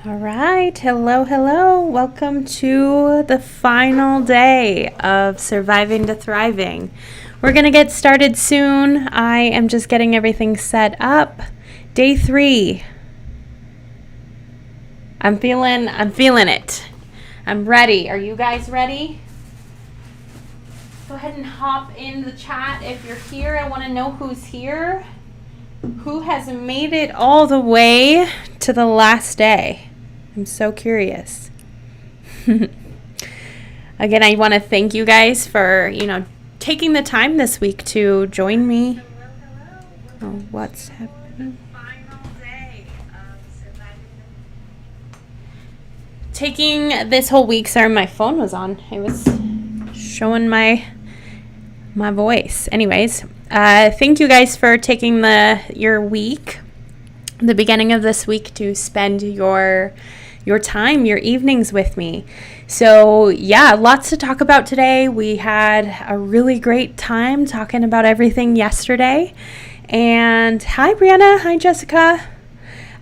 All right. Hello, hello. Welcome to the final day of Surviving to Thriving. We're going to get started soon. I am just getting everything set up. Day 3. I'm feeling it. I'm ready. Are you guys ready? Go ahead and hop in the chat if you're here. I want to know who's here. Who has made it all the way to the last day? I'm so curious. Again, I want to thank you guys for, taking the time this week to join me. Oh, what's happening? Taking this whole week, sorry, my phone was on. It was showing my voice. Anyways, thank you guys for taking your week, the beginning of this week, to spend your time, your evenings with me. So yeah, lots to talk about today. We had a really great time talking about everything yesterday. And hi Brianna, hi Jessica.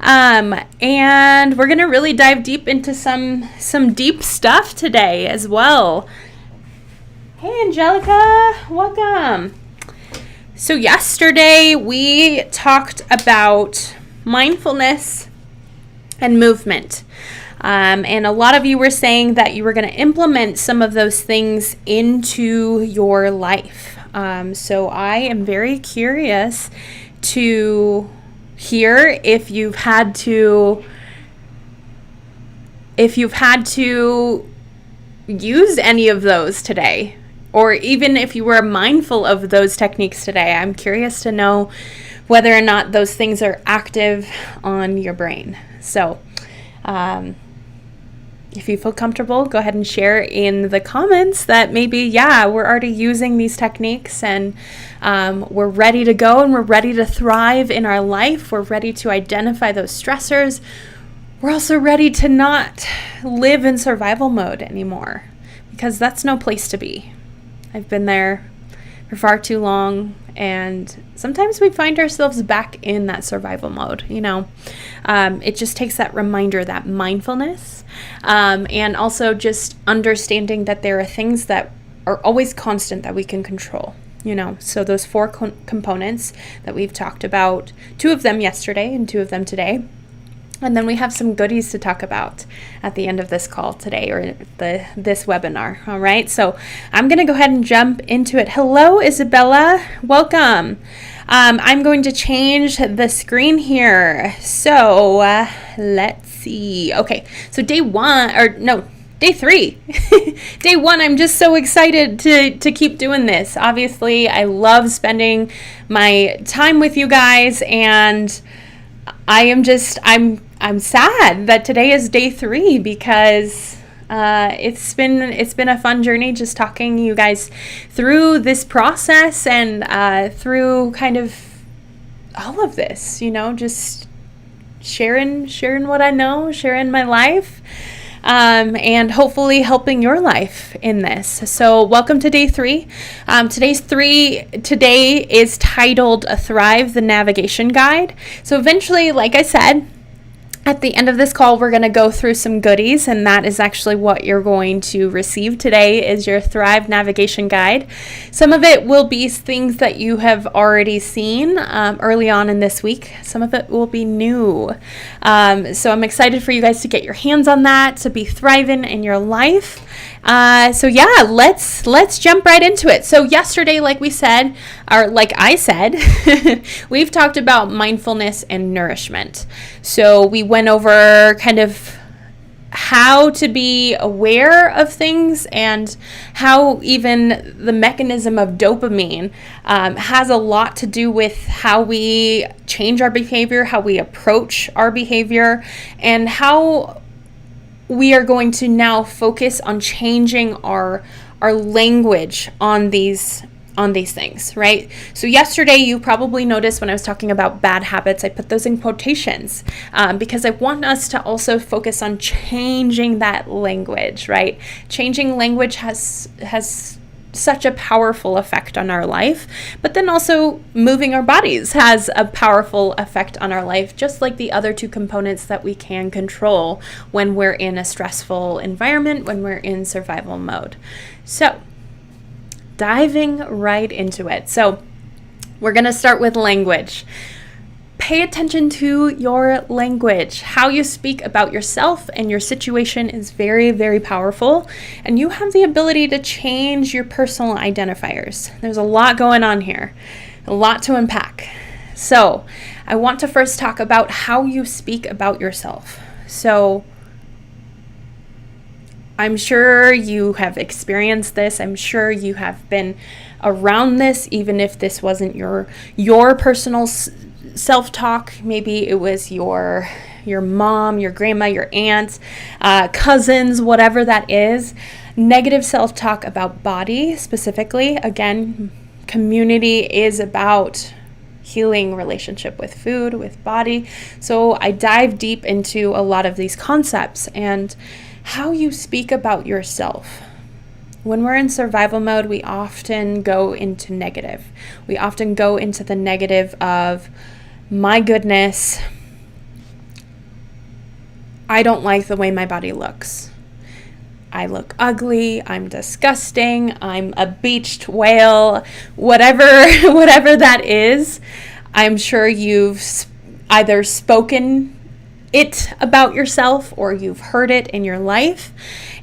And we're gonna really dive deep into some deep stuff today as well. Hey Angelica, welcome. So yesterday we talked about mindfulness and movement. And a lot of you were saying that you were going to implement some of those things into your life. So I am very curious to hear if you've had to use any of those today, or even if you were mindful of those techniques today. I'm curious to know whether or not those things are active on your brain. So, if you feel comfortable, go ahead and share in the comments that maybe, we're already using these techniques and we're ready to go and we're ready to thrive in our life. We're ready to identify those stressors. We're also ready to not live in survival mode anymore, because that's no place to be. I've been there for far too long, and sometimes we find ourselves back in that survival mode. It just takes that reminder, that mindfulness, and also just understanding that there are things that are always constant that we can control. So those 4 components that we've talked about, 2 of them yesterday and 2 of them today. And then we have some goodies to talk about at the end of this call today, or this webinar. All right, so I'm going to go ahead and jump into it. Hello, Isabella. Welcome. I'm going to change the screen here. So let's see. Okay, so day 3. Day 1, I'm just so excited to keep doing this. Obviously, I love spending my time with you guys, and I'm sad that today is day 3, because it's been a fun journey just talking you guys through this process and through kind of all of this, just sharing what I know, sharing my life, and hopefully helping your life in this. So welcome to day 3. Today is titled Thrive the Navigation Guide. So eventually, like I said, at the end of this call, we're going to go through some goodies, and that is actually what you're going to receive today is your Thrive Navigation Guide. Some of it will be things that you have already seen early on in this week. Some of it will be new. So I'm excited for you guys to get your hands on that, to be thriving in your life. Let's jump right into it. So yesterday, like I said, we've talked about mindfulness and nourishment. So we went over kind of how to be aware of things, and how even the mechanism of dopamine has a lot to do with how we change our behavior, how we approach our behavior, and how we are going to now focus on changing our language on these things, right? So yesterday, you probably noticed when I was talking about bad habits, I put those in quotations because I want us to also focus on changing that language, right? Changing language has such a powerful effect on our life. But then also moving our bodies has a powerful effect on our life, just like the other two components that we can control when we're in a stressful environment, when we're in survival mode. So diving right into it. So we're going to start with language. Pay attention to your language. How you speak about yourself and your situation is very, very powerful. And you have the ability to change your personal identifiers. There's a lot going on here, a lot to unpack. So I want to first talk about how you speak about yourself. So I'm sure you have experienced this. I'm sure you have been around this, even if this wasn't your personal self-talk. Maybe it was your mom, your grandma, your aunts, cousins, whatever that is. Negative self-talk about body specifically. Again, community is about healing relationship with food, with body. So I dive deep into a lot of these concepts and how you speak about yourself. When we're in survival mode, we often go into negative. We often go into the negative of, my goodness, I don't like the way my body looks. I look ugly, I'm disgusting, I'm a beached whale, whatever that is. I'm sure you've either spoken it about yourself or you've heard it in your life.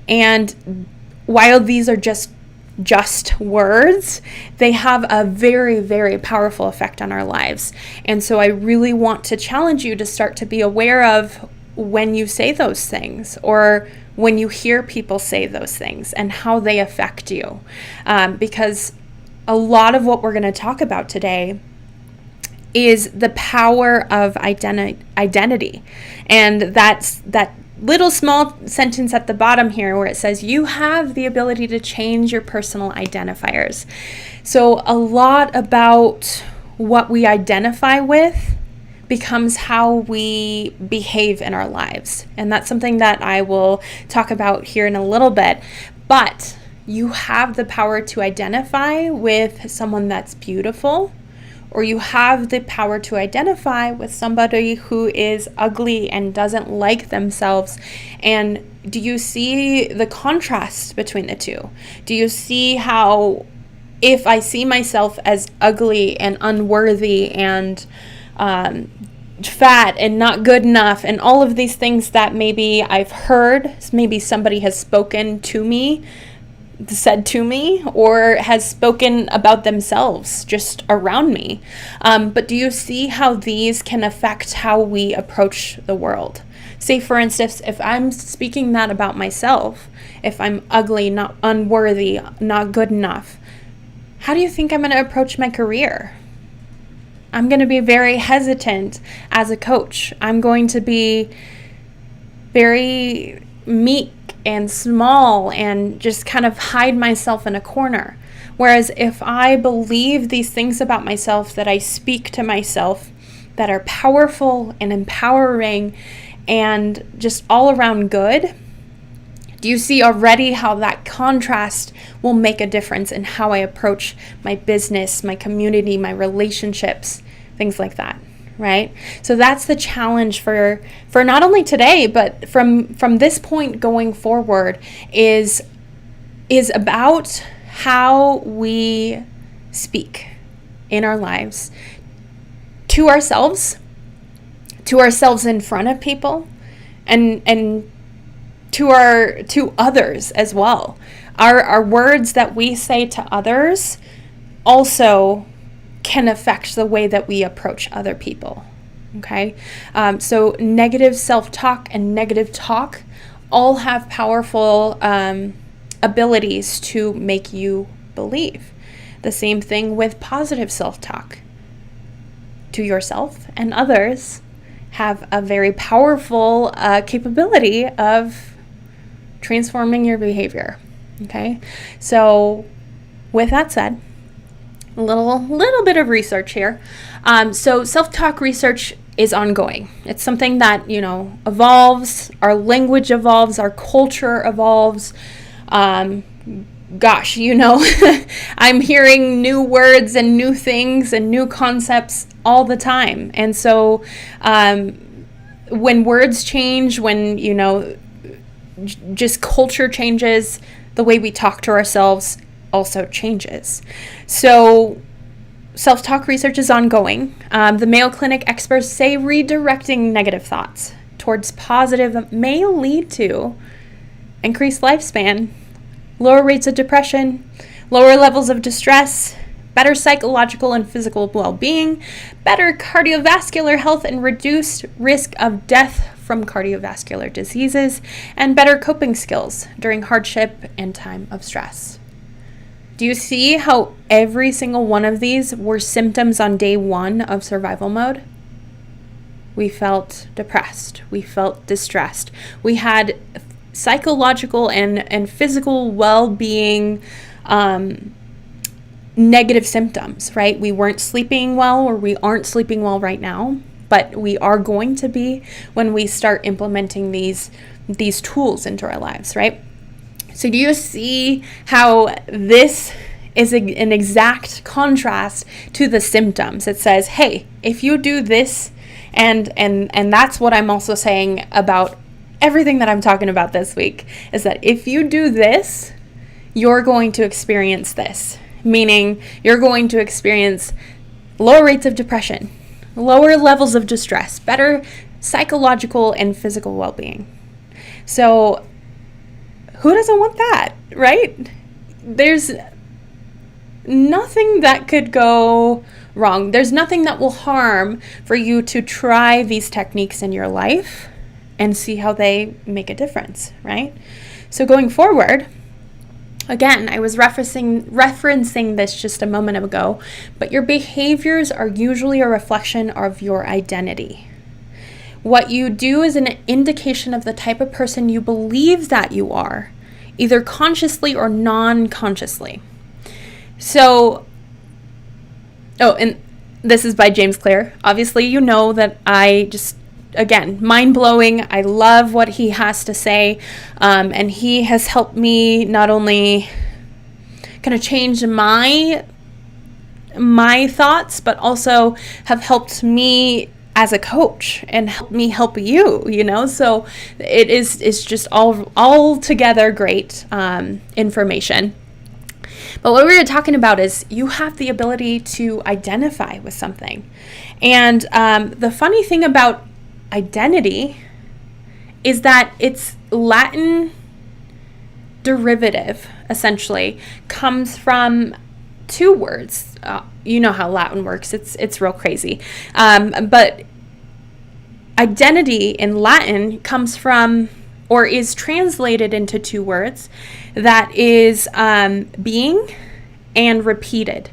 And while these are just words, they have a very, very powerful effect on our lives. And so I really want to challenge you to start to be aware of when you say those things or when you hear people say those things and how they affect you. Because a lot of what we're going to talk about today is the power of identity. And that's that little small sentence at the bottom here where it says you have the ability to change your personal identifiers. So a lot about what we identify with becomes how we behave in our lives. And that's something that I will talk about here in a little bit. But you have the power to identify with someone that's beautiful, or you have the power to identify with somebody who is ugly and doesn't like themselves. And do you see the contrast between the two? Do you see how if I see myself as ugly and unworthy and fat and not good enough and all of these things that maybe I've heard, maybe somebody has spoken to me, said to me, or has spoken about themselves just around me. But do you see how these can affect how we approach the world? Say, for instance, if I'm speaking that about myself, if I'm ugly, not unworthy, not good enough, how do you think I'm going to approach my career? I'm going to be very hesitant as a coach. I'm going to be very meek and small and just kind of hide myself in a corner. Whereas if I believe these things about myself, that I speak to myself, that are powerful and empowering and just all around good, do you see already how that contrast will make a difference in how I approach my business, my community, my relationships, things like that? Right? So that's the challenge for not only today, but from this point going forward is about how we speak in our lives to ourselves in front of people, and to others as well. Our words that we say to others also can affect the way that we approach other people. Okay? So negative self-talk and negative talk all have powerful abilities to make you believe. The same thing with positive self-talk. To yourself and others have a very powerful capability of transforming your behavior. Okay? So with that said, a little bit of research here. So self-talk research is ongoing. It's something that, evolves. Our language evolves. Our culture evolves. gosh, I'm hearing new words and new things and new concepts all the time. And so when words change, when, just culture changes, the way we talk to ourselves also changes. So self-talk research is ongoing. The Mayo Clinic experts say redirecting negative thoughts towards positive may lead to increased lifespan, lower rates of depression, lower levels of distress, better psychological and physical well-being, better cardiovascular health and reduced risk of death from cardiovascular diseases, and better coping skills during hardship and time of stress. Do you see how every single one of these were symptoms on day one of survival mode? We felt depressed. We felt distressed. We had psychological and physical well-being negative symptoms, right? We weren't sleeping well, or we aren't sleeping well right now, but we are going to be when we start implementing these tools into our lives, right? So do you see how this is an exact contrast to the symptoms? It says, hey, if you do this, and that's what I'm also saying about everything that I'm talking about this week, is that if you do this, you're going to experience this, meaning you're going to experience lower rates of depression, lower levels of distress, better psychological and physical well-being. So who doesn't want that, right? There's nothing that could go wrong. There's nothing that will harm for you to try these techniques in your life and see how they make a difference, right? So going forward, again, I was referencing this just a moment ago, but your behaviors are usually a reflection of your identity. What you do is an indication of the type of person you believe that you are, either consciously or non-consciously. So, and this is by James Clear. Obviously, you know that again, mind-blowing. I love what he has to say, and he has helped me not only kind of change my thoughts, but also have helped me as a coach and help me help you, so it's just all together great information. But what we were talking about is you have the ability to identify with something. And the funny thing about identity is that its Latin derivative essentially comes from two words. You know how Latin works. It's real crazy. But identity in Latin comes from, or is translated into two words, that is being and repeated.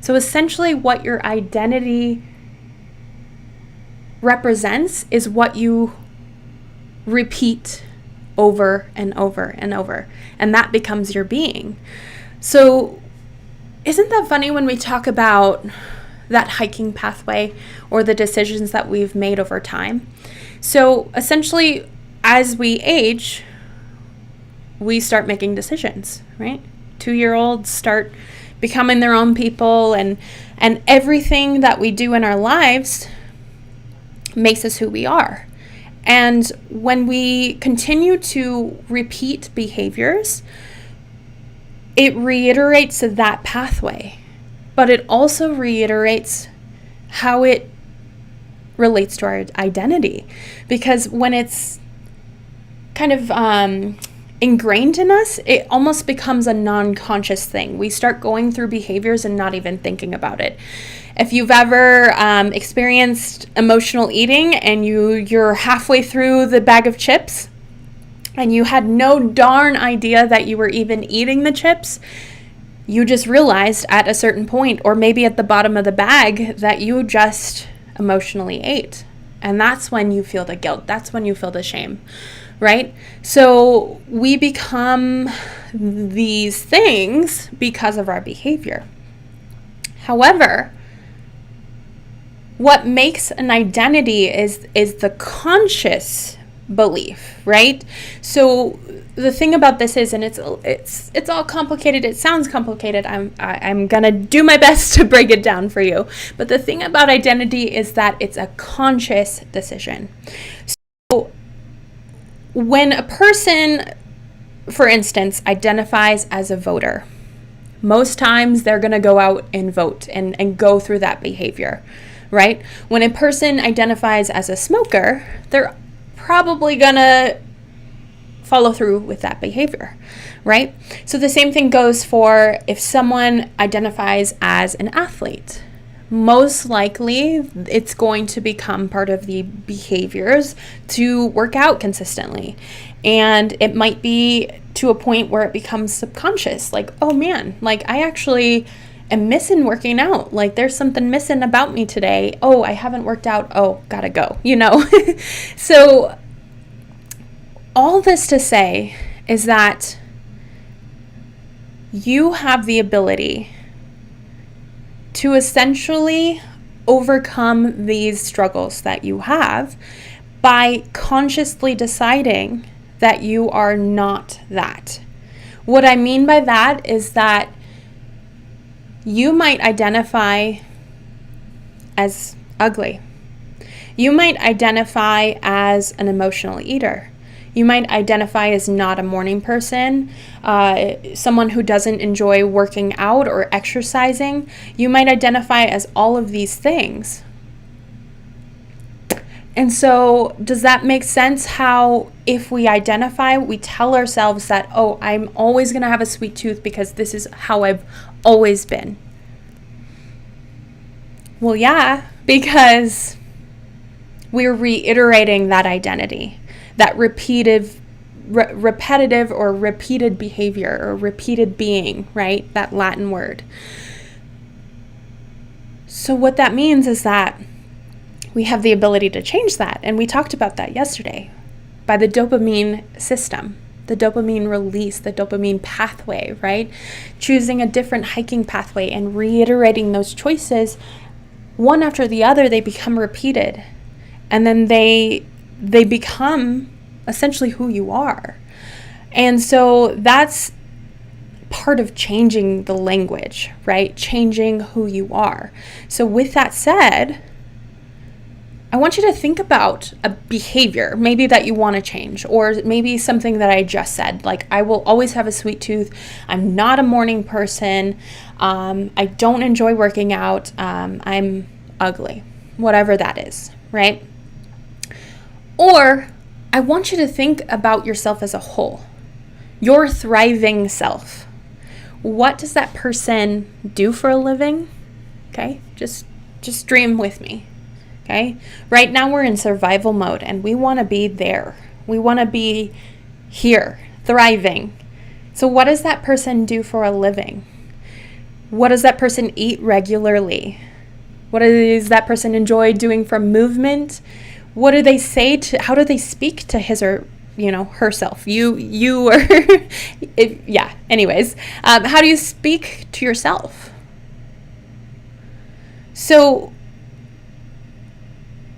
So essentially what your identity represents is what you repeat over and over and over, and that becomes your being. So isn't that funny when we talk about that hiking pathway or the decisions that we've made over time? So essentially, as we age, we start making decisions, right? 2-year-olds start becoming their own people, and everything that we do in our lives makes us who we are. And when we continue to repeat behaviors, it reiterates that pathway, but it also reiterates how it relates to our identity. Because when it's kind of ingrained in us, it almost becomes a non-conscious thing. We start going through behaviors and not even thinking about it. If you've ever experienced emotional eating and you're halfway through the bag of chips and you had no darn idea that you were even eating the chips, you just realized at a certain point, or maybe at the bottom of the bag, that you just emotionally ate. And that's when you feel the guilt. That's when you feel the shame, right? So we become these things because of our behavior. However, what makes an identity is the conscious belief, right? So the thing about this is, and it's all complicated. It sounds complicated. I'm gonna do my best to break it down for you. But the thing about identity is that it's a conscious decision. So when a person, for instance, identifies as a voter, most times they're gonna go out and vote and go through that behavior, right? When a person identifies as a smoker, they're probably gonna follow through with that behavior, right? So the same thing goes for if someone identifies as an athlete. Most likely it's going to become part of the behaviors to work out consistently. And it might be to a point where it becomes subconscious, like, oh man, like I actually am missing working out. Like there's something missing about me today. Oh, I haven't worked out. Oh, gotta go, So all this to say is that you have the ability to essentially overcome these struggles that you have by consciously deciding that you are not that. What I mean by that is that you might identify as ugly. You might identify as an emotional eater. You might identify as not a morning person, someone who doesn't enjoy working out or exercising. You might identify as all of these things. And so does that make sense how if we identify, we tell ourselves that, oh, I'm always going to have a sweet tooth because this is how I've always been? Well, yeah, because we're reiterating that identity, that repetitive or repeated behavior or repeated being, right? That Latin word. So what that means is that we have the ability to change that. And we talked about that yesterday by the dopamine system, the dopamine release, the dopamine pathway, right? Choosing a different hiking pathway and reiterating those choices one after the other, they become repeated. And then they become essentially who you are. And so that's part of changing the language, right? Changing who you are. So with that said, I want you to think about a behavior maybe that you want to change, or maybe something that I just said, like I will always have a sweet tooth. I'm not a morning person. I don't enjoy working out. I'm ugly, whatever that is, right? Or I want you to think about yourself as a whole, your thriving self. What does that person do for a living? Okay, just dream with me. Okay, right now we're in survival mode and we want to be there. We want to be here, thriving. So what does that person do for a living? What does that person eat regularly? What does that person enjoy doing for movement? What do they say to, how do they speak to his or, herself? You or, yeah, anyways. How do you speak to yourself? So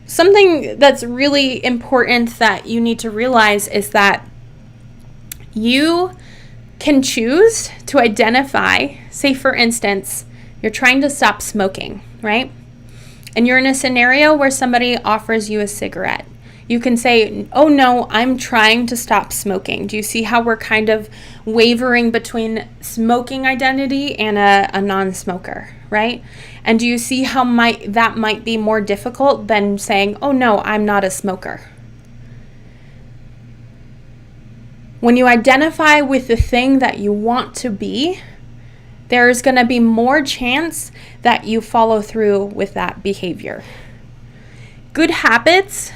something that's really important that you need to realize is that you can choose to identify, say for instance, you're trying to stop smoking, right? And you're in a scenario where somebody offers you a cigarette. You can say, oh no, I'm trying to stop smoking. Do you see how we're kind of wavering between smoking identity and a non-smoker, right? And do you see how that might be more difficult than saying, oh no, I'm not a smoker? When you identify with the thing that you want to be, there's going to be more chance that you follow through with that behavior. Good habits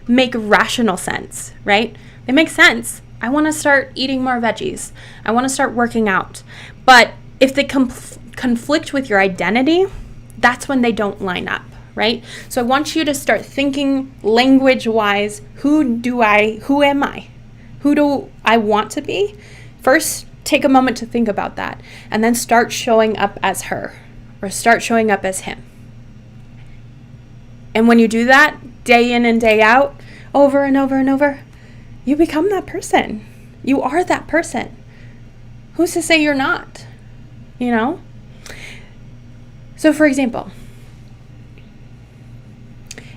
make rational sense, right? They make sense. I want to start eating more veggies. I want to start working out. But if they conflict with your identity, that's when they don't line up, right? So I want you to start thinking language-wise, who am I? Who do I want to be? First, take a moment to think about that, and then start showing up as her or start showing up as him. And when you do that day in and day out, over and over and over, you become that person. You are that person. Who's to say you're not? You know? So for example,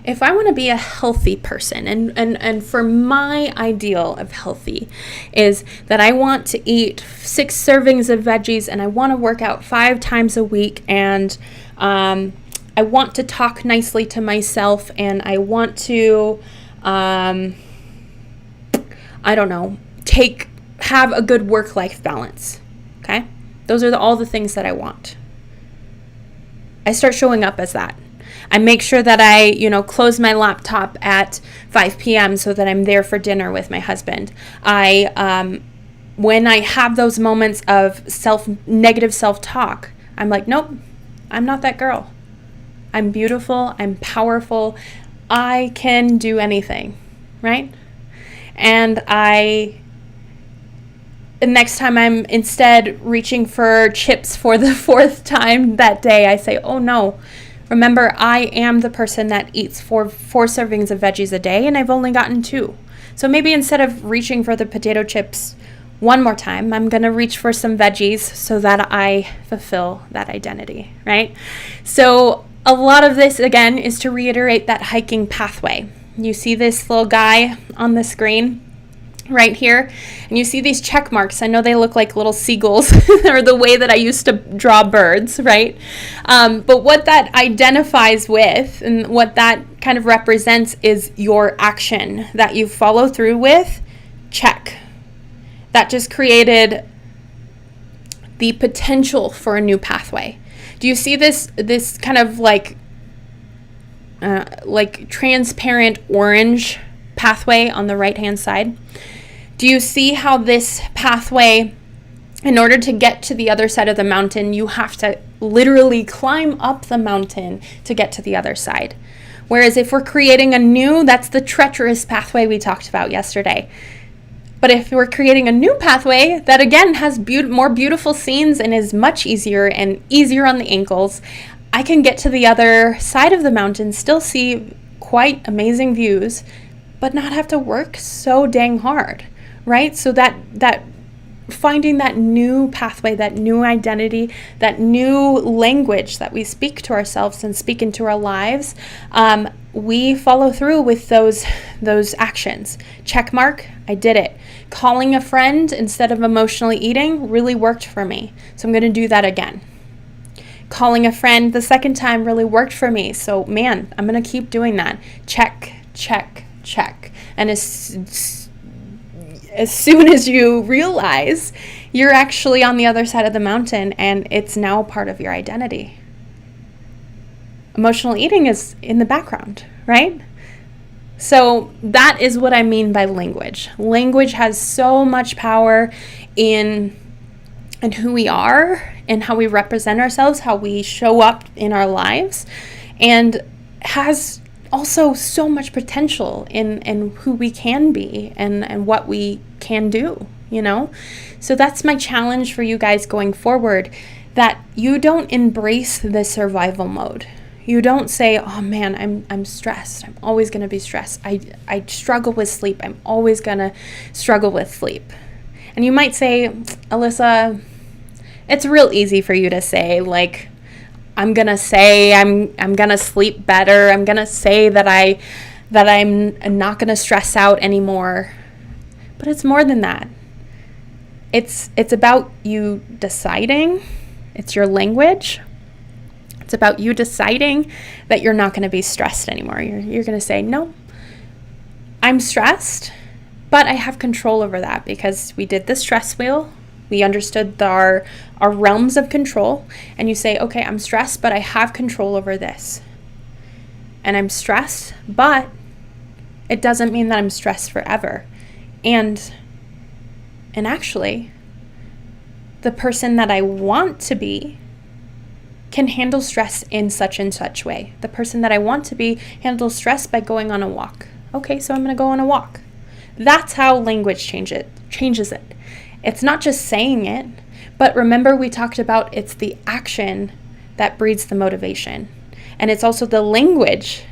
if I want to be a healthy person, and for my ideal of healthy is that I want to eat 6 servings of veggies, and I want to work out 5 times a week, and I want to talk nicely to myself, and I want to, I don't know, have a good work-life balance, okay? Those are all the things that I want. I start showing up as that. I make sure that I, close my laptop at 5 p.m. so that I'm there for dinner with my husband. When I have those moments of negative self-talk, I'm like, nope, I'm not that girl. I'm beautiful. I'm powerful. I can do anything, right? And the next time I'm instead reaching for chips for the 4th time that day, I say, oh no. Remember, I am the person that eats four servings of veggies a day, and I've only gotten 2. So maybe instead of reaching for the potato chips one more time, I'm going to reach for some veggies so that I fulfill that identity, right? So a lot of this, again, is to reiterate that hiking pathway. You see this little guy on the screen right here, and you see these check marks. I know they look like little seagulls or the way that I used to draw birds, right? But what that identifies with and what that kind of represents is your action that you follow through with. Check. That just created the potential for a new pathway. Do you see this kind of like transparent orange pathway on the right hand side? Do you see how this pathway, in order to get to the other side of the mountain, you have to literally climb up the mountain to get to the other side? Whereas if we're creating a new, that's the treacherous pathway we talked about yesterday. But if we're creating a new pathway that again has more beautiful scenes and is much easier and easier on the ankles, I can get to the other side of the mountain, still see quite amazing views, but not have to work so dang hard, right? So that finding that new pathway, that new identity, that new language that we speak to ourselves and speak into our lives, we follow through with those actions. Check mark, I did it. Calling a friend instead of emotionally eating really worked for me, so I'm going to do that again. Calling a friend the second time really worked for me, so man, I'm going to keep doing that. Check, check, check. And as soon as you realize you're actually on the other side of the mountain and it's now part of your identity. Emotional eating is in the background, right? So that is what I mean by language. Language has so much power in who we are and how we represent ourselves, how we show up in our lives, and has also so much potential in who we can be and what we can do, So that's my challenge for you guys going forward, that you don't embrace the survival mode. You don't say, oh man, I'm stressed. I'm always going to be stressed. I struggle with sleep. I'm always going to struggle with sleep. And you might say, Alyssa, it's real easy for you to say, like, I'm going to say I'm going to sleep better. I'm going to say that I'm not going to stress out anymore. But it's more than that. It's about you deciding. It's your language. It's about you deciding that you're not going to be stressed anymore. You're going to say, no, I'm stressed, but I have control over that because we did the stress wheel. We understood our realms of control. And you say, okay, I'm stressed, but I have control over this. And I'm stressed, but it doesn't mean that I'm stressed forever. And actually, the person that I want to be can handle stress in such and such way. The person that I want to be handles stress by going on a walk. Okay, so I'm going to go on a walk. That's how language changes it. It's not just saying it, but remember we talked about it's the action that breeds the motivation. And it's also the language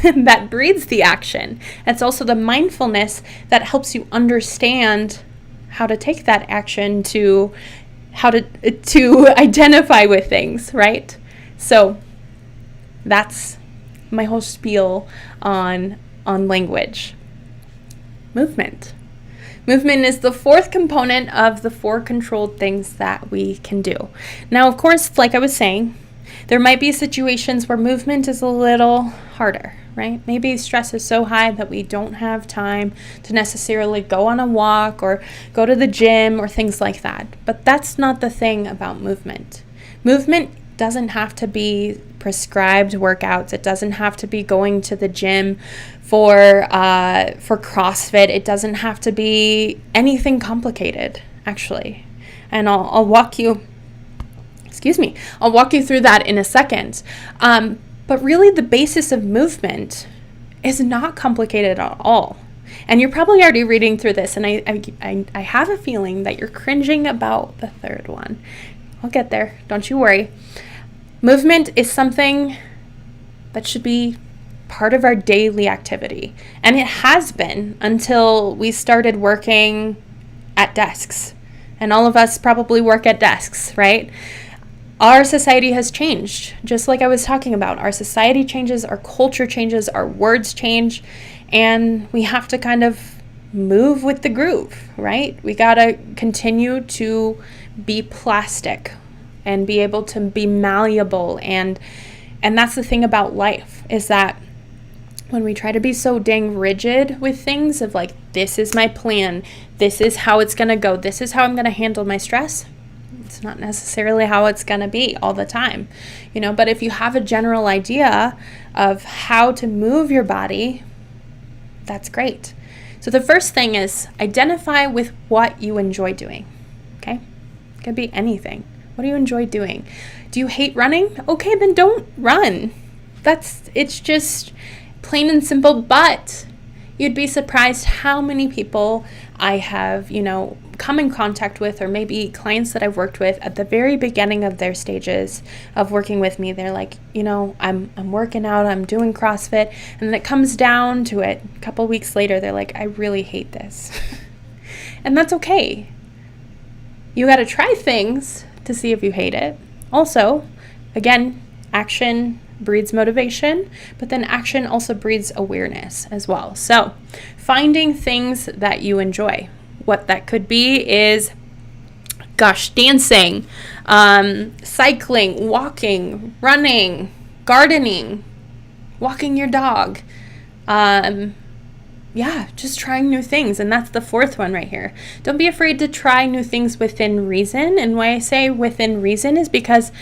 that breeds the action. It's also the mindfulness that helps you understand how to take that action, to how to identify with things, right? So that's my whole spiel on language. Movement. Movement is the fourth component of the 4 controlled things that we can do. Now, of course, like I was saying, there might be situations where movement is a little harder, right? Maybe stress is so high that we don't have time to necessarily go on a walk or go to the gym or things like that. But that's not the thing about movement. Movement doesn't have to be prescribed workouts. It doesn't have to be going to the gym for CrossFit. It doesn't have to be anything complicated, actually. And I'll walk you through that in a second. But really, the basis of movement is not complicated at all. And you're probably already reading through this, and I have a feeling that you're cringing about the third one. I'll get there. Don't you worry. Movement is something that should be part of our daily activity. And it has been until we started working at desks. And all of us probably work at desks, right? Our society has changed, just like I was talking about. Our society changes, our culture changes, our words change, and we have to kind of move with the groove, right? We gotta continue to be plastic and be able to be malleable, and that's the thing about life, is that when we try to be so dang rigid with things of like, this is my plan, this is how it's gonna go, this is how I'm gonna handle my stress, it's not necessarily how it's gonna be all the time, but if you have a general idea of how to move your body, that's great. So the first thing is identify with what you enjoy doing, okay? It could be anything. What do you enjoy doing? Do you hate running? Okay, then don't run. It's just plain and simple, but you'd be surprised how many people I have, come in contact with, or maybe clients that I've worked with at the very beginning of their stages of working with me. They're like, I'm working out, I'm doing CrossFit, and then it comes down to it. A couple weeks later, they're like, I really hate this. And that's okay. You got to try things to see if you hate it. Also, again, action breeds motivation, but then action also breeds awareness as well. So finding things that you enjoy. What that could be is, dancing, cycling, walking, running, gardening, walking your dog. Just trying new things. And that's the fourth one right here. Don't be afraid to try new things within reason. And why I say within reason is because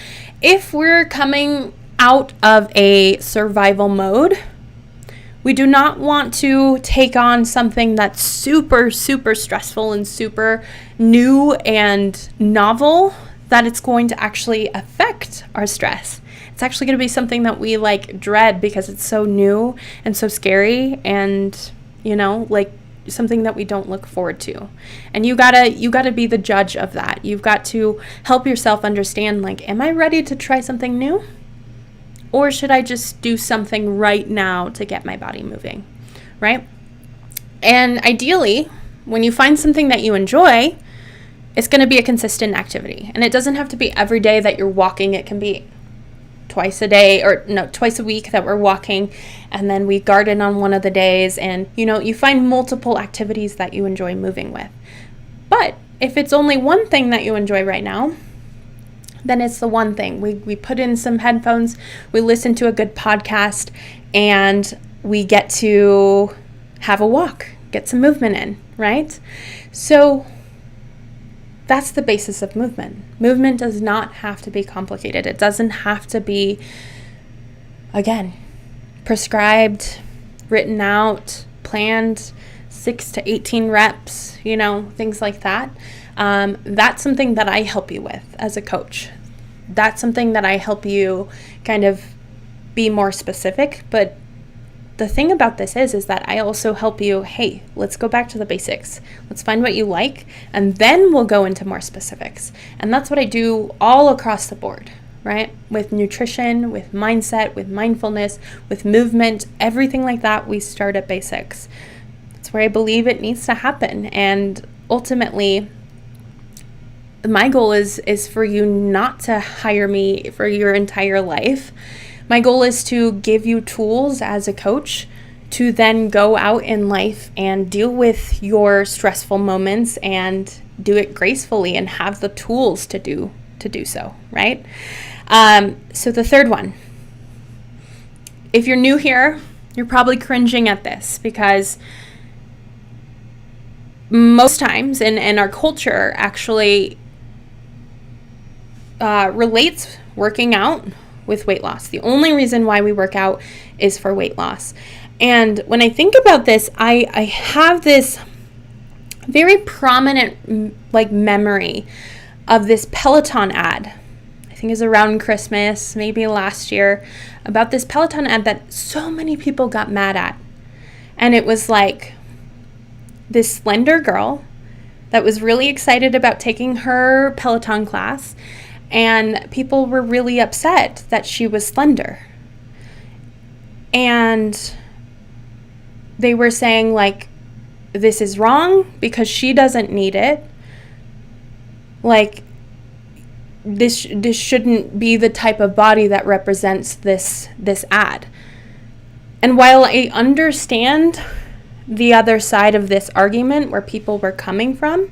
if we're coming out of a survival mode, we do not want to take on something that's super, super stressful and super new and novel, that it's going to actually affect our stress. It's actually going to be something that we dread because it's so new and so scary, and something that we don't look forward to. And you gotta be the judge of that. You've got to help yourself understand, am I ready to try something new? Or should I just do something right now to get my body moving, right? And ideally, when you find something that you enjoy, it's going to be a consistent activity. And it doesn't have to be every day that you're walking. It can be twice a week that we're walking, and then we garden on one of the days, and you find multiple activities that you enjoy moving with. But if it's only one thing that you enjoy right now, then it's the one thing. We put in some headphones, we listen to a good podcast, and we get to have a walk, get some movement in, right? So that's the basis of movement. Movement does not have to be complicated. It doesn't have to be, again, prescribed, written out, planned, 6 to 18 reps, things like that. That's something that I help you with as a coach. That's something that I help you kind of be more specific. But the thing about this is that I also help you, hey, let's go back to the basics. Let's find what you like, and then we'll go into more specifics. And that's what I do all across the board, right? With nutrition, with mindset, with mindfulness, with movement, everything like that, we start at basics. That's where I believe it needs to happen. And ultimately, my goal is for you not to hire me for your entire life. My goal is to give you tools as a coach to then go out in life and deal with your stressful moments and do it gracefully and have the tools to do so, right? So the third one, if you're new here, you're probably cringing at this because most times in our culture actually relates working out with weight loss. The only reason why we work out is for weight loss. And when I think about this, I have this very prominent memory of this Peloton ad. I think it was around Christmas, maybe last year, about this Peloton ad that so many people got mad at. And it was like this slender girl that was really excited about taking her Peloton class, and people were really upset that she was slender. And they were saying, like, this is wrong because she doesn't need it. Like, this shouldn't be the type of body that represents this ad. And while I understand the other side of this argument where people were coming from,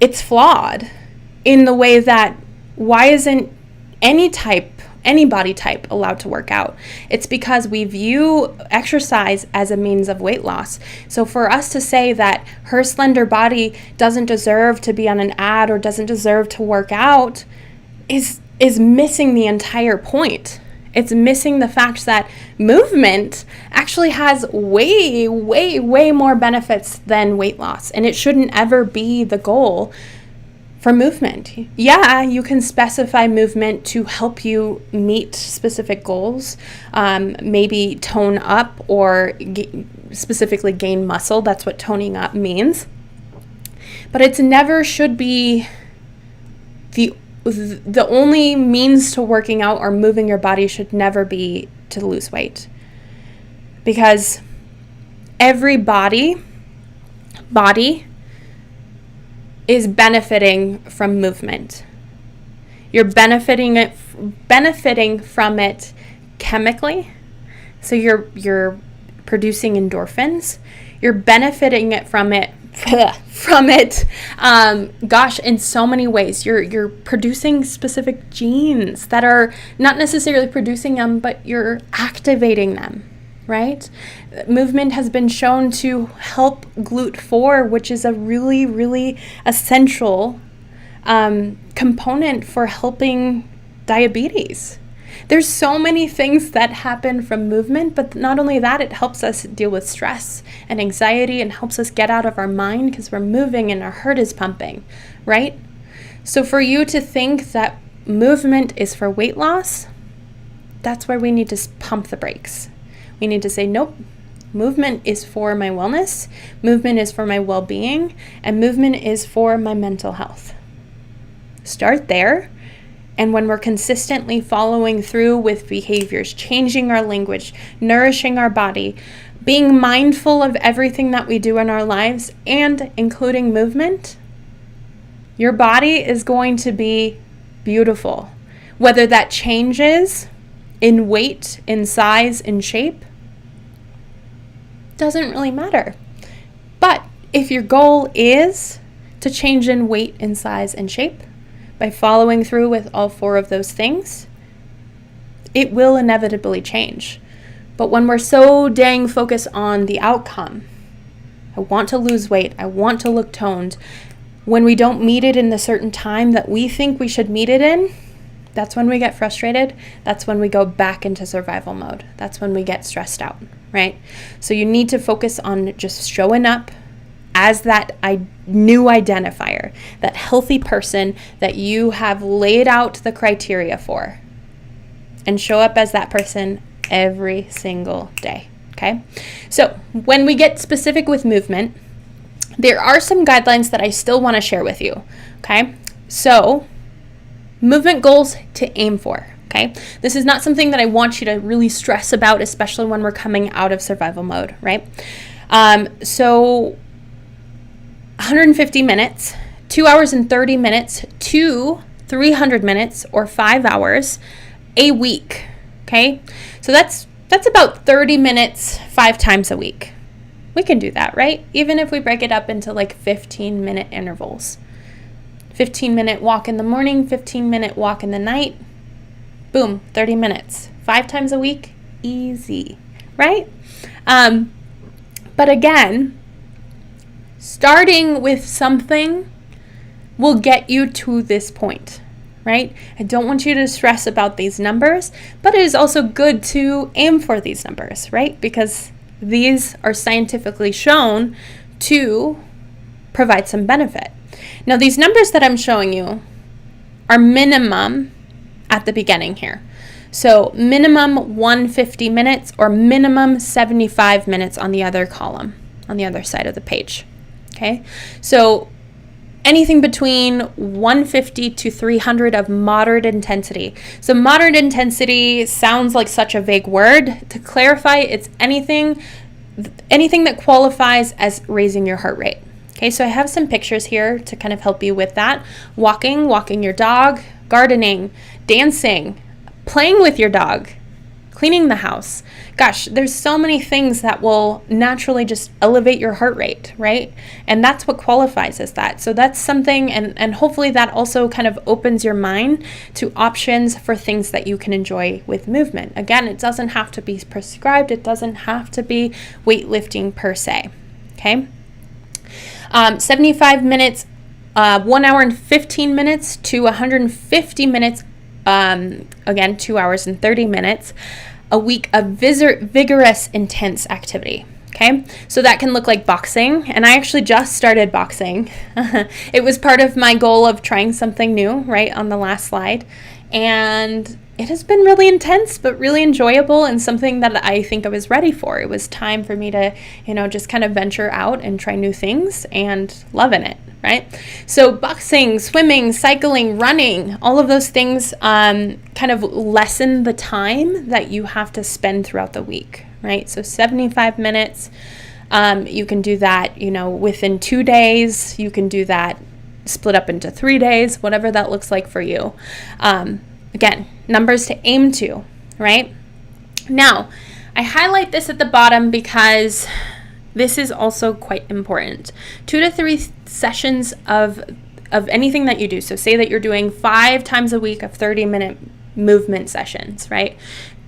it's flawed in the way that why isn't any body type allowed to work out? It's because we view exercise as a means of weight loss. So for us to say that her slender body doesn't deserve to be on an ad or doesn't deserve to work out is missing the entire point. It's missing the fact that movement actually has way, way, way more benefits than weight loss. And it shouldn't ever be the goal for movement. Yeah, you can specify movement to help you meet specific goals, maybe tone up or specifically gain muscle. That's what toning up means. But it's never should be the only means to working out or moving your body should never be to lose weight. Because every body is benefiting from movement. You're benefiting from it chemically. So you're producing endorphins. You're benefiting from it in so many ways. You're producing specific genes that are not necessarily producing them, but you're activating them, right? Movement has been shown to help GLUT4, which is a really, really essential component for helping diabetes. There's so many things that happen from movement, but not only that, it helps us deal with stress and anxiety and helps us get out of our mind because we're moving and our heart is pumping, right? So for you to think that movement is for weight loss, that's where we need to pump the brakes. We need to say, nope, movement is for my wellness, movement is for my well-being, and movement is for my mental health. Start there. And when we're consistently following through with behaviors, changing our language, nourishing our body, being mindful of everything that we do in our lives, and including movement, your body is going to be beautiful. Whether that changes in weight, in size, in shape, doesn't really matter. But if your goal is to change in weight, in size, and shape, by following through with all four of those things, it will inevitably change. But when we're so dang focused on the outcome, I want to lose weight, I want to look toned, when we don't meet it in the certain time that we think we should meet it in, that's when we get frustrated. That's when we go back into survival mode. That's when we get stressed out, right? So you need to focus on just showing up as that new identifier, that healthy person that you have laid out the criteria for, and show up as that person every single day, okay? So when we get specific with movement, there are some guidelines that I still want to share with you, okay? So movement goals to aim for. Okay, this is not something that I want you to really stress about, especially when we're coming out of survival mode, right? So 150 minutes, 2 hours and 30 minutes to 300 minutes or 5 hours a week. Okay, so that's about 30 minutes 5 times a week. We can do that, right? Even if we break it up into like 15-minute intervals. 15-minute walk in the morning, 15-minute walk in the night. Boom, 30 minutes. 5 times a week, easy, right? But again, starting with something will get you to this point, right? I don't want you to stress about these numbers, but it is also good to aim for these numbers, right? Because these are scientifically shown to provide some benefit. Now, these numbers that I'm showing you are minimum at the beginning here. So minimum 150 minutes or minimum 75 minutes on the other column, on the other side of the page. Okay, so anything between 150 to 300 of moderate intensity. So moderate intensity sounds like such a vague word. To clarify, it's anything that qualifies as raising your heart rate. Okay, so I have some pictures here to kind of help you with that. Walking your dog, gardening, dancing, playing with your dog, cleaning the house. Gosh, there's so many things that will naturally just elevate your heart rate, right? And that's what qualifies as that. So that's something, and hopefully that also kind of opens your mind to options for things that you can enjoy with movement. Again, it doesn't have to be prescribed. It doesn't have to be weightlifting per se, okay? 75 minutes, 1 hour and 15 minutes to 150 minutes, again, 2 hours and 30 minutes a week of vigorous, intense activity. Okay, so that can look like boxing, and I actually just started boxing. It was part of my goal of trying something new, right, on the last slide, and it has been really intense, but really enjoyable, and something that I think I was ready for. It was time for me to, just kind of venture out and try new things, and loving it, right? So boxing, swimming, cycling, running, all of those things kind of lessen the time that you have to spend throughout the week, right? So 75 minutes, you can do that, within 2 days. You can do that split up into 3 days, whatever that looks like for you. Again, numbers to aim to, right? Now, I highlight this at the bottom because this is also quite important. 2 to 3 sessions of anything that you do. So say that you're doing 5 times a week of 30-minute movement sessions, right?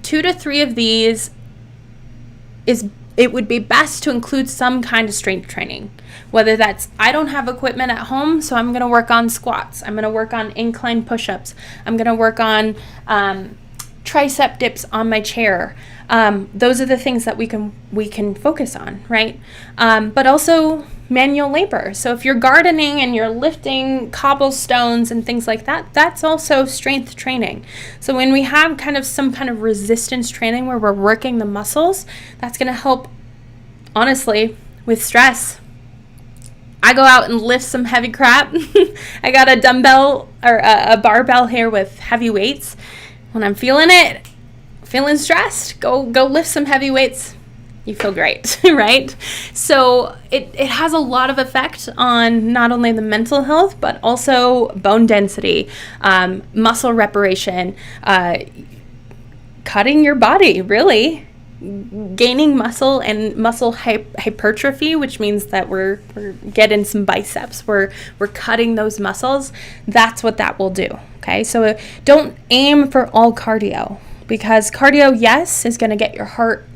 2 to 3 of these it would be best to include some kind of strength training. Whether that's, I don't have equipment at home, so I'm going to work on squats. I'm going to work on incline push-ups. I'm going to work on tricep dips on my chair. Those are the things that we can focus on, right? But also manual labor. So if you're gardening and you're lifting cobblestones and things like that, that's also strength training. So when we have kind of some kind of resistance training where we're working the muscles, that's going to help, honestly, with stress. I go out and lift some heavy crap. I got a dumbbell or a barbell here with heavy weights. When I'm feeling stressed, go lift some heavy weights. You feel great, right? So it has a lot of effect on not only the mental health, but also bone density, muscle reparation, cutting your body, really, gaining muscle and muscle hypertrophy, which means that we're getting some biceps. We're cutting those muscles. That's what that will do, okay? So don't aim for all cardio, because cardio, yes, is going to get your heart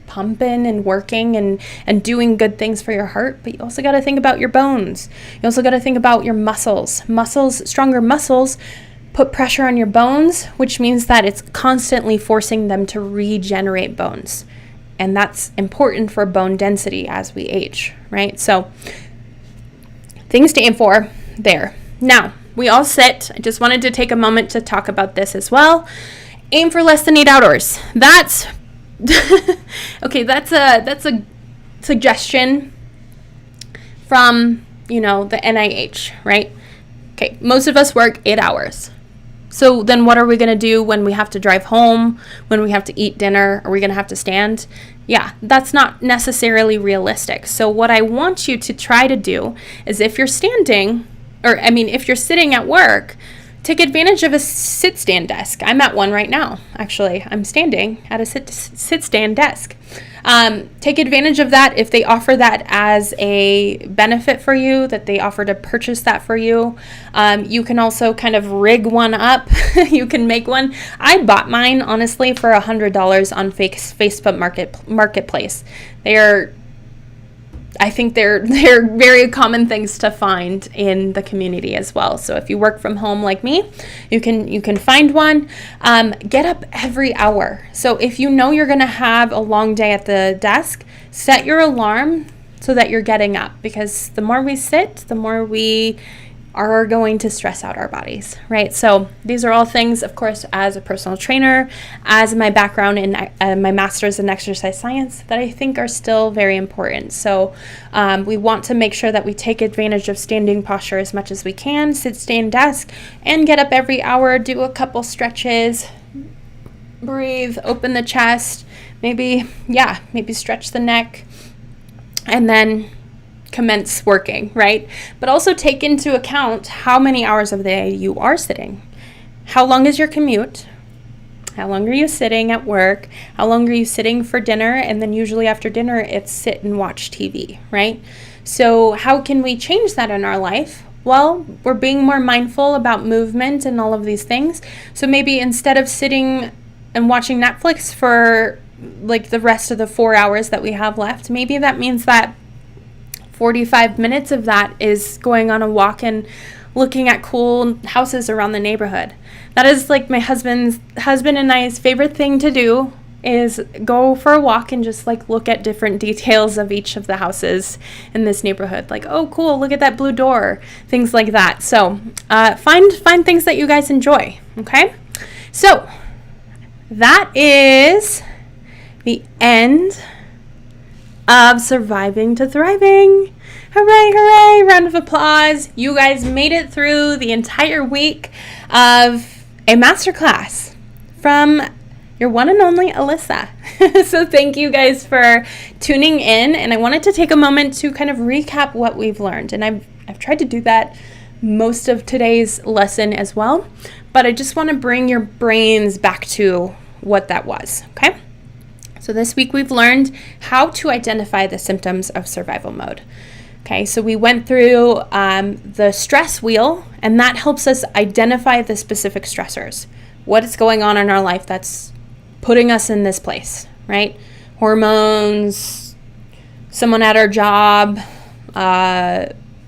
pumping and working and doing good things for your heart, but you also got to think about your bones. You also got to think about your muscles. Stronger muscles put pressure on your bones, which means that it's constantly forcing them to regenerate bones. And that's important for bone density as we age, right? So things to aim for there. Now, we all sit. I just wanted to take a moment to talk about this as well. Aim for less than 8 hours. That's okay, that's a suggestion from, the NIH, right? Okay, most of us work 8 hours. So then what are we going to do when we have to drive home, when we have to eat dinner? Are we going to have to stand? Yeah, that's not necessarily realistic. So what I want you to try to do is if you're standing, if you're sitting at work, take advantage of a sit-stand desk. I'm at one right now, actually. I'm standing at a sit-stand desk. Take advantage of that if they offer that as a benefit for you, that they offer to purchase that for you. You can also kind of rig one up. You can make one. I bought mine, honestly, for $100 on Facebook Marketplace. I think they're very common things to find in the community as well. So if you work from home like me, you can find one. Get up every hour. So if you know you're going to have a long day at the desk, set your alarm so that you're getting up, because the more we sit, the more we are going to stress out our bodies, right? So these are all things, of course, as a personal trainer, as my background in my master's in exercise science, that I think are still very important. So we want to make sure that we take advantage of standing posture as much as we can, sit, stand, desk, and get up every hour, do a couple stretches, breathe, open the chest, maybe stretch the neck, and then commence working, right? But also take into account how many hours of the day you are sitting. How long is your commute? How long are you sitting at work? How long are you sitting for dinner? And then usually after dinner, it's sit and watch TV, right? So how can we change that in our life? Well, we're being more mindful about movement and all of these things. So maybe instead of sitting and watching Netflix for like the rest of the 4 hours that we have left, maybe that means that 45 minutes of that is going on a walk and looking at cool houses around the neighborhood. That is like my husband and I's favorite thing to do, is go for a walk and just like look at different details of each of the houses in this neighborhood. Like, oh, cool, look at that blue door, things like that. So find things that you guys enjoy, okay? So that is the end of Surviving to Thriving. Hooray, hooray, round of applause. You guys made it through the entire week of a masterclass from your one and only Alyssa. So thank you guys for tuning in, and I wanted to take a moment to kind of recap what we've learned, and I've tried to do that most of today's lesson as well, but I just want to bring your brains back to what that was, okay? So this week we've learned how to identify the symptoms of survival mode. Okay, so we went through the stress wheel, and that helps us identify the specific stressors. What is going on in our life that's putting us in this place, right? Hormones, someone at our job,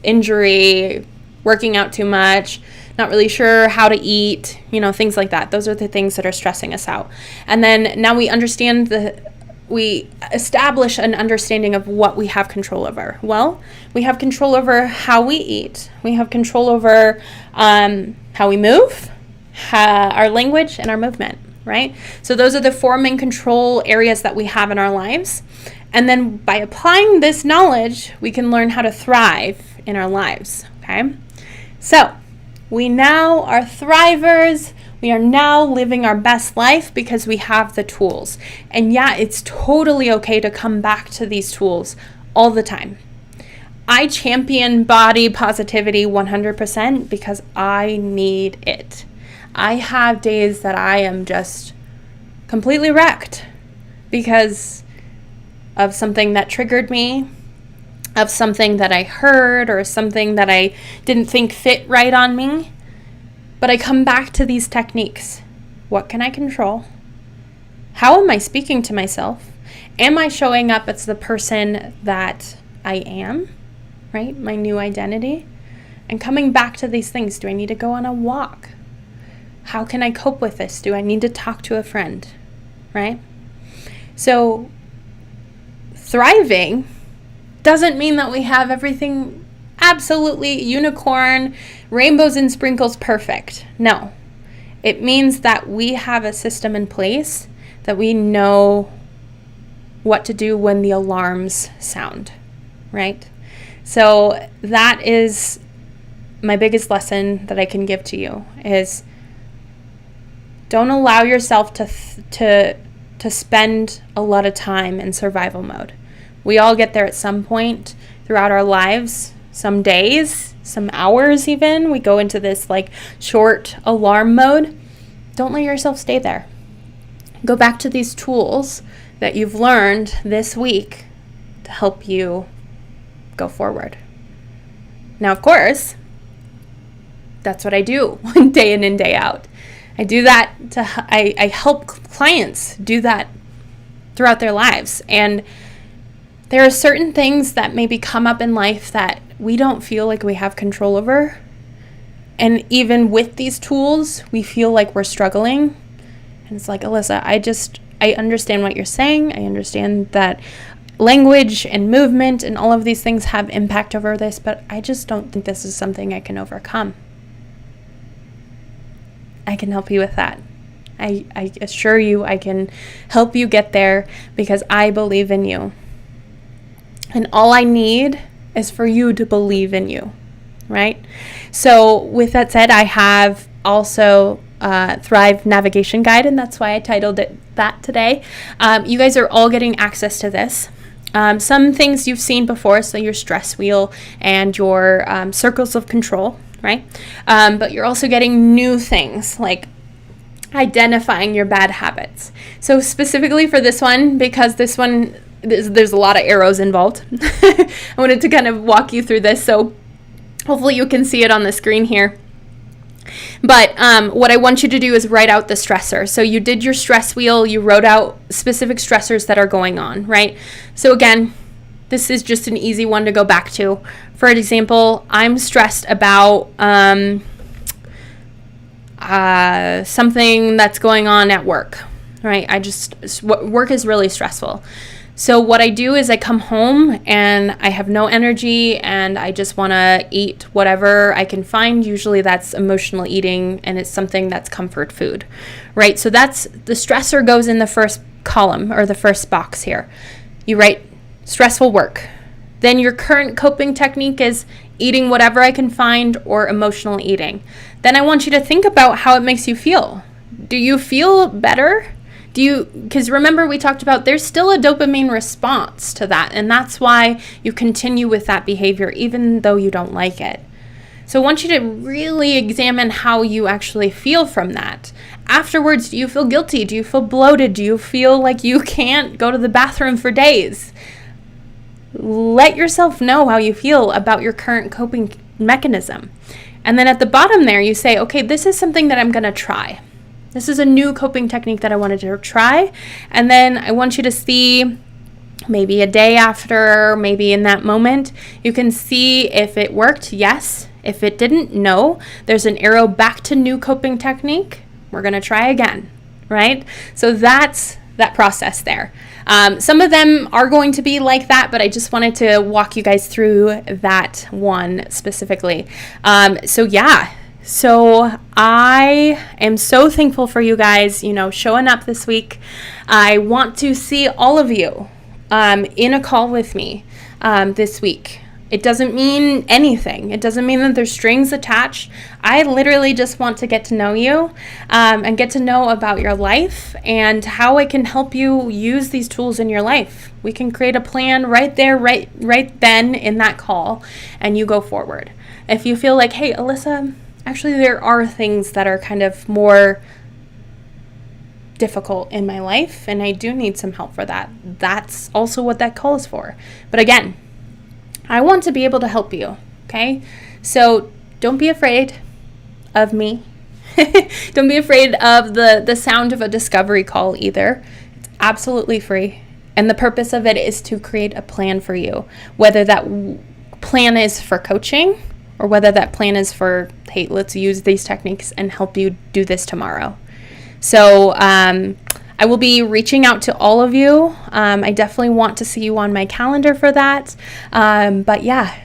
injury, working out too much, not really sure how to eat, things like that. Those are the things that are stressing us out. And then now we establish an understanding of what we have control over. Well, we have control over how we eat. We have control over how we move, our language, and our movement, right? So those are the 4 main control areas that we have in our lives. And then by applying this knowledge, we can learn how to thrive in our lives, okay? So we now are thrivers. We are now living our best life because we have the tools. And yeah, it's totally okay to come back to these tools all the time. I champion body positivity 100% because I need it. I have days that I am just completely wrecked because of something that triggered me, of something that I heard, or something that I didn't think fit right on me. But I come back to these techniques. What can I control? How am I speaking to myself? Am I showing up as the person that I am, right? My new identity. And coming back to these things. Do I need to go on a walk? How can I cope with this? Do I need to talk to a friend, right? So thriving doesn't mean that we have everything absolutely unicorn, rainbows and sprinkles perfect. No. It means that we have a system in place that we know what to do when the alarms sound, right? So that is my biggest lesson that I can give to you, is Don't allow yourself to spend a lot of time in survival mode. We all get there at some point throughout our lives, some days, some hours even. We go into this like short alarm mode. Don't let yourself stay there. Go back to these tools that you've learned this week to help you go forward. Now, of course, that's what I do day in and day out. I do that I help clients do that throughout their lives. And there are certain things that maybe come up in life that we don't feel like we have control over. And even with these tools, we feel like we're struggling. And it's like, Alyssa, I understand what you're saying. I understand that language and movement and all of these things have impact over this, but I just don't think this is something I can overcome. I can help you with that. I assure you I can help you get there because I believe in you. And all I need is for you to believe in you, right? So with that said, I have also Thrive Navigation Guide, and that's why I titled it that today. You guys are all getting access to this. Some things you've seen before, so your stress wheel and your circles of control, right? But you're also getting new things like identifying your bad habits. So specifically for this one, because this one, there's a lot of arrows involved. I wanted to kind of walk you through this, so hopefully you can see it on the screen here. But what I want you to do is write out the stressor. So you did your stress wheel, you wrote out specific stressors that are going on, right? So again, this is just an easy one to go back to. For example, I'm stressed about something that's going on at work, right? Work is really stressful. So what I do is I come home and I have no energy and I just want to eat whatever I can find. Usually that's emotional eating and it's something that's comfort food, right? So that's the stressor goes in the first column or the first box here. You write stressful work. Then your current coping technique is eating whatever I can find or emotional eating. Then I want you to think about how it makes you feel. Do you feel better? Because remember we talked about there's still a dopamine response to that, and that's why you continue with that behavior even though you don't like it. So I want you to really examine how you actually feel from that. Afterwards, do you feel guilty? Do you feel bloated? Do you feel like you can't go to the bathroom for days? Let yourself know how you feel about your current coping mechanism. And then at the bottom there, you say, okay, this is something that I'm going to try. This is a new coping technique that I wanted to try. And then I want you to see maybe a day after, maybe in that moment, you can see if it worked, yes. If it didn't, no. There's an arrow back to new coping technique. We're going to try again, right? So that's that process there. Some of them are going to be like that, but I just wanted to walk you guys through that one specifically. So I am so thankful for you guys, showing up this week. I want to see all of you in a call with me this week. It doesn't mean anything. It doesn't mean that there's strings attached. I literally just want to get to know you and get to know about your life and how I can help you use these tools in your life. We can create a plan right there, right then in that call, and you go forward. If you feel like, hey, Alyssa, actually there are things that are kind of more difficult in my life and I do need some help for that. That's also what that call is for. But again, I want to be able to help you, okay? So don't be afraid of me. Don't be afraid of the sound of a discovery call either. It's absolutely free. And the purpose of it is to create a plan for you, whether that plan is for coaching or whether that plan is for, hey, let's use these techniques and help you do this tomorrow. So I will be reaching out to all of you. I definitely want to see you on my calendar for that. But yeah,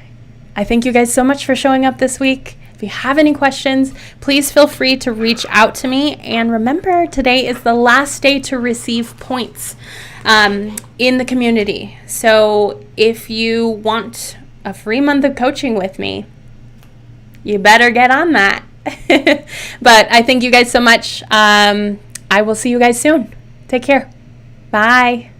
I thank you guys so much for showing up this week. If you have any questions, please feel free to reach out to me. And remember, today is the last day to receive points in the community. So if you want a free month of coaching with me, you better get on that. But I thank you guys so much. I will see you guys soon. Take care. Bye.